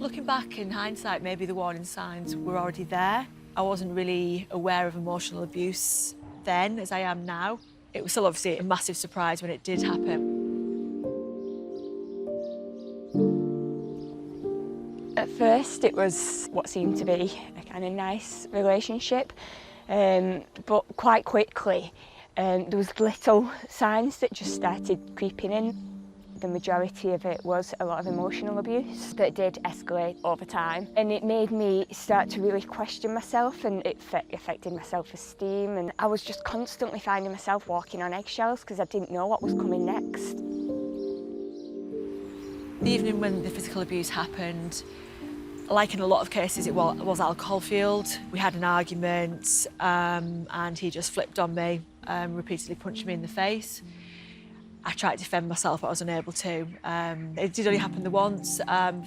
Looking back in hindsight, maybe the warning signs were already there. I wasn't really aware of emotional abuse then as I am now. It was still obviously a massive surprise when it did happen. At first it was what seemed to be a kind of nice relationship, but quite quickly there was little signs that just started creeping in. The majority of it was a lot of emotional abuse that did escalate over time, and it made me start to really question myself, and it affected my self-esteem, and I was just constantly finding myself walking on eggshells because I didn't know what was coming next. The evening when the physical abuse happened, like in a lot of cases, it was alcohol-fueled. We had an argument and he just flipped on me, repeatedly punched me in the face. I tried to defend myself, but I was unable to. It did only happen the once,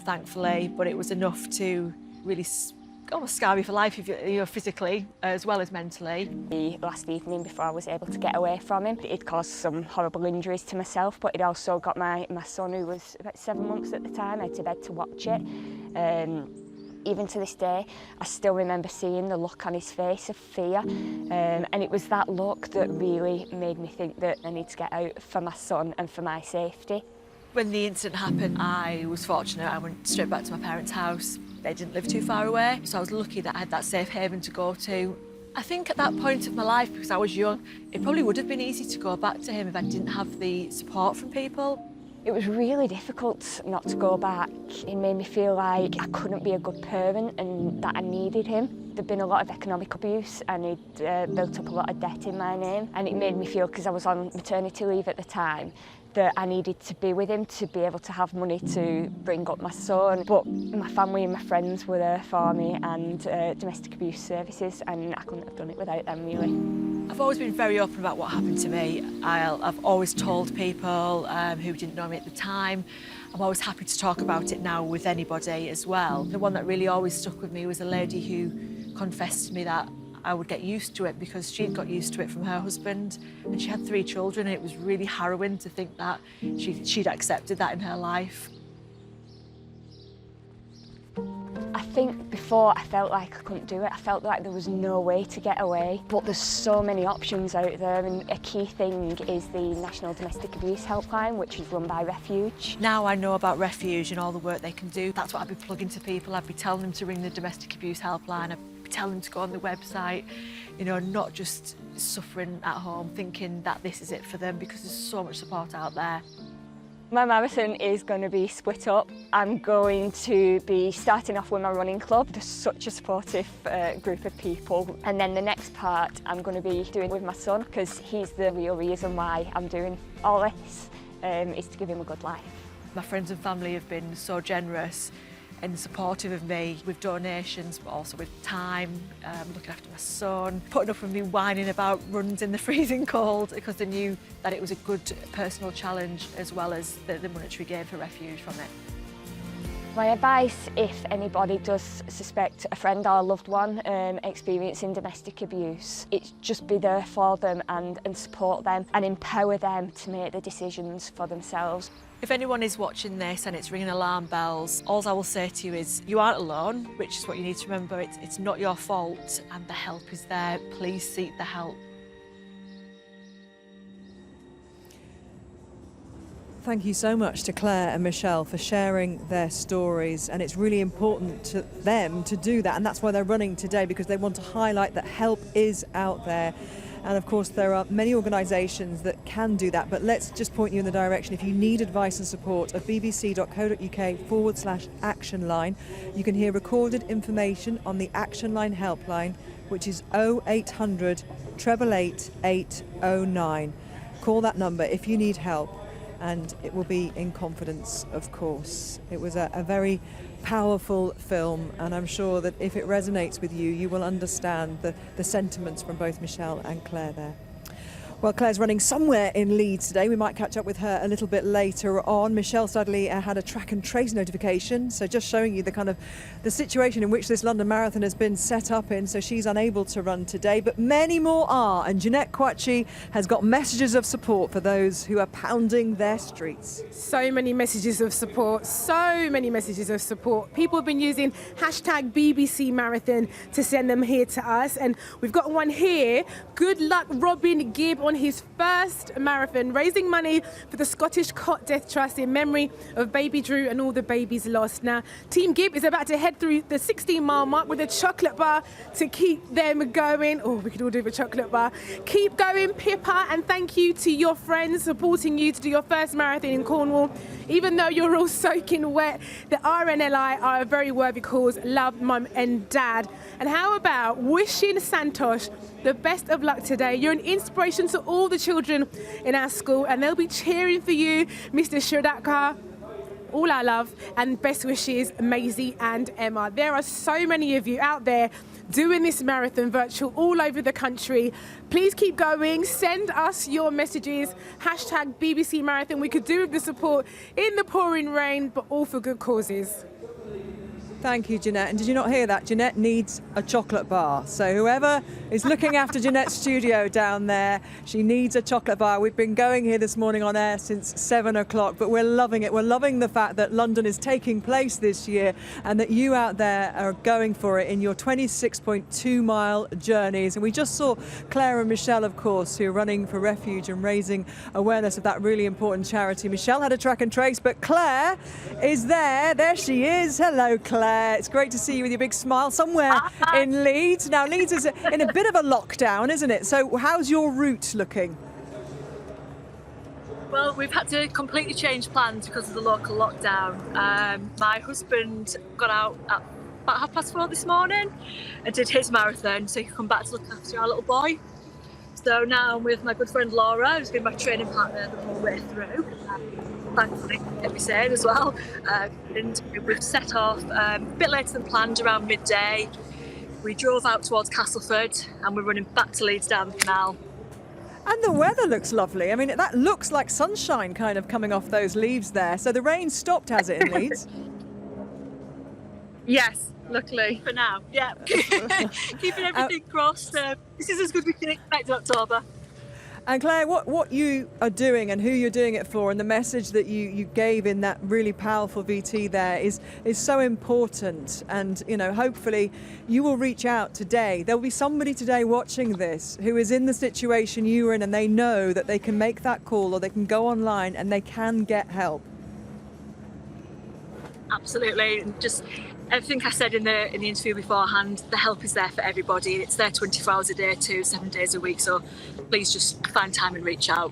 thankfully, but it was enough to really almost scar me for life, physically as well as mentally. The last evening before I was able to get away from him, it caused some horrible injuries to myself, but it also got my son, who was about 7 months at the time, out to bed to watch it. Even to this day, I still remember seeing the look on his face of fear, and it was that look that really made me think that I need to get out for my son and for my safety. When the incident happened, I was fortunate. I went straight back to my parents' house. They didn't live too far away, so I was lucky that I had that safe haven to go to. I think at that point of my life, because I was young, it probably would have been easy to go back to him if I didn't have the support from people. It was really difficult not to go back. It made me feel like I couldn't be a good parent and that I needed him. There'd been a lot of economic abuse and he'd built up a lot of debt in my name, and it made me feel, because I was on maternity leave at the time, that I needed to be with him to be able to have money to bring up my son. But my family and my friends were there for me, and domestic abuse services, and I couldn't have done it without them, really. I've always been very open about what happened to me. I've always told people who didn't know me at the time. I'm always happy to talk about it now with anybody as well. The one that really always stuck with me was a lady who confessed to me that I would get used to it because she'd got used to it from her husband, and she had 3 children, and it was really harrowing to think that she'd accepted that in her life. I think before I felt like I couldn't do it. I felt like there was no way to get away, but there's so many options out there, and a key thing is the National Domestic Abuse Helpline, which is run by Refuge. Now I know about Refuge and all the work they can do. That's what I'd be plugging to people. I'd be telling them to ring the Domestic Abuse Helpline. I'd be telling them to go on the website, not just suffering at home, thinking that this is it for them, because there's so much support out there. My marathon is going to be split up. I'm going to be starting off with my running club. There's such a supportive group of people. And then the next part I'm going to be doing with my son, because he's the real reason why I'm doing all this, is to give him a good life. My friends and family have been so generous and supportive of me with donations, but also with time, looking after my son, putting up with me whining about runs in the freezing cold, because they knew that it was a good personal challenge as well as the monetary gain for Refuge from it. My advice, if anybody does suspect a friend or a loved one experiencing domestic abuse, it's just be there for them and support them and empower them to make the decisions for themselves. If anyone is watching this and it's ringing alarm bells, all I will say to you is you aren't alone, which is what you need to remember. It's not your fault, and the help is there. Please seek the help. Thank you so much to Claire and Michelle for sharing their stories, and it's really important to them to do that, and that's why they're running today, because they want to highlight that help is out there. And of course there are many organisations that can do that, but let's just point you in the direction. If you need advice and support, of bbc.co.uk/action line, you can hear recorded information on the Action Line helpline, which is 0800 888 809. Call that number if you need help, and it will be in confidence, of course. It was a very powerful film, and I'm sure that if it resonates with you, you will understand the sentiments from both Michelle and Claire there. Well, Claire's running somewhere in Leeds today. We might catch up with her a little bit later on. Michelle Studley had a track and trace notification, so just showing you the situation in which this London Marathon has been set up in. So she's unable to run today, but many more are. And Jeanette Quachi has got messages of support for those who are pounding their streets. So many messages of support, so many messages of support. People have been using hashtag BBC Marathon to send them here to us. And we've got one here. Good luck, Robin Gibb, on his first marathon, raising money for the Scottish Cot Death Trust in memory of baby Drew and all the babies lost. Now, Team Gibb is about to head through the 16-mile mark with a chocolate bar to keep them going. Oh, we could all do a chocolate bar. Keep going, Pippa, and thank you to your friends supporting you to do your first marathon in Cornwall. Even though you're all soaking wet, the RNLI are a very worthy cause. Love, Mum and Dad. And how about wishing Santosh the best of luck today? You're an inspiration to all the children in our school, and they'll be cheering for you, Mr. Shradakar. All our love and best wishes, Maisie and Emma. There are so many of you out there doing this marathon virtual all over the country. Please keep going. Send us your messages. Hashtag BBC Marathon. We could do with the support in the pouring rain, but all for good causes. Thank you, Jeanette. And did you not hear that? Jeanette needs a chocolate bar. So whoever is looking after Jeanette's studio down there, she needs a chocolate bar. We've been going here this morning on air since 7 o'clock, but we're loving it. We're loving the fact that London is taking place this year and that you out there are going for it in your 26.2 mile journeys. And we just saw Claire and Michelle, of course, who are running for Refuge and raising awareness of that really important charity. Michelle had a track and trace, but Claire is there. There she is. Hello, Claire. It's great to see you with your big smile somewhere in Leeds. Now, Leeds is in a bit of a lockdown, isn't it? So how's your route looking? Well, we've had to completely change plans because of the local lockdown. My husband got out at about 4:30 this morning and did his marathon so he could come back to look after our little boy. So now I'm with my good friend Laura, who's been my training partner the whole way through. Thankfully, get me saying as well. And we've set off a bit later than planned, around midday. We drove out towards Castleford and we're running back to Leeds down the canal. And the weather looks lovely. I mean, that looks like sunshine kind of coming off those leaves there. So the rain stopped, has it, in Leeds? Yes, luckily for now. Yeah, keeping everything crossed. This is as good as we can expect in October. And Claire, what you are doing and who you're doing it for and the message that you gave in that really powerful VT there is so important. And, you know, hopefully you will reach out today. There'll be somebody today watching this who is in the situation you were in and they know that they can make that call or they can go online and they can get help. Absolutely. Just everything I said in the interview beforehand, the help is there for everybody. It's there 24 hours a day, 7 days a week. So please just find time and reach out.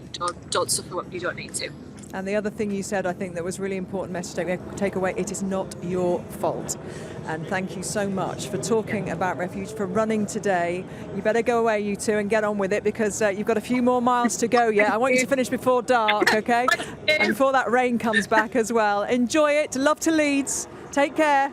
Don't suffer what you don't need to. And the other thing you said, I think that was really important message to take away, it is not your fault. And thank you so much for talking about Refuge, for running today. You better go away, you two, and get on with it because you've got a few more miles to go yet. I want you to finish before dark, okay? And before that rain comes back as well. Enjoy it. Love to Leeds. Take care.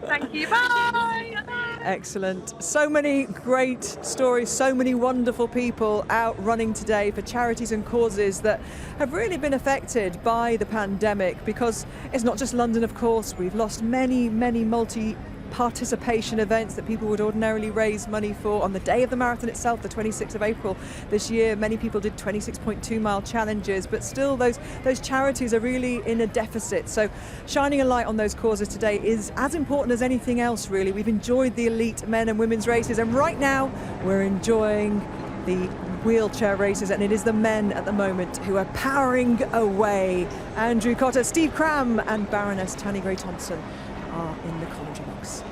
Thank you. Bye. Excellent. So many great stories, so many wonderful people out running today for charities and causes that have really been affected by the pandemic, because it's not just London, of course. We've lost many multi-participation events that people would ordinarily raise money for. On the day of the marathon itself, the 26th of April this year, many people did 26.2 mile challenges, but still those charities are really in a deficit. So shining a light on those causes today is as important as anything else, really. We've enjoyed the elite men and women's races, and right now we're enjoying the wheelchair races, and it is the men at the moment who are powering away. Andrew Cotter, Steve Cram and Baroness Tanni Gray-Thompson are in the commentary box.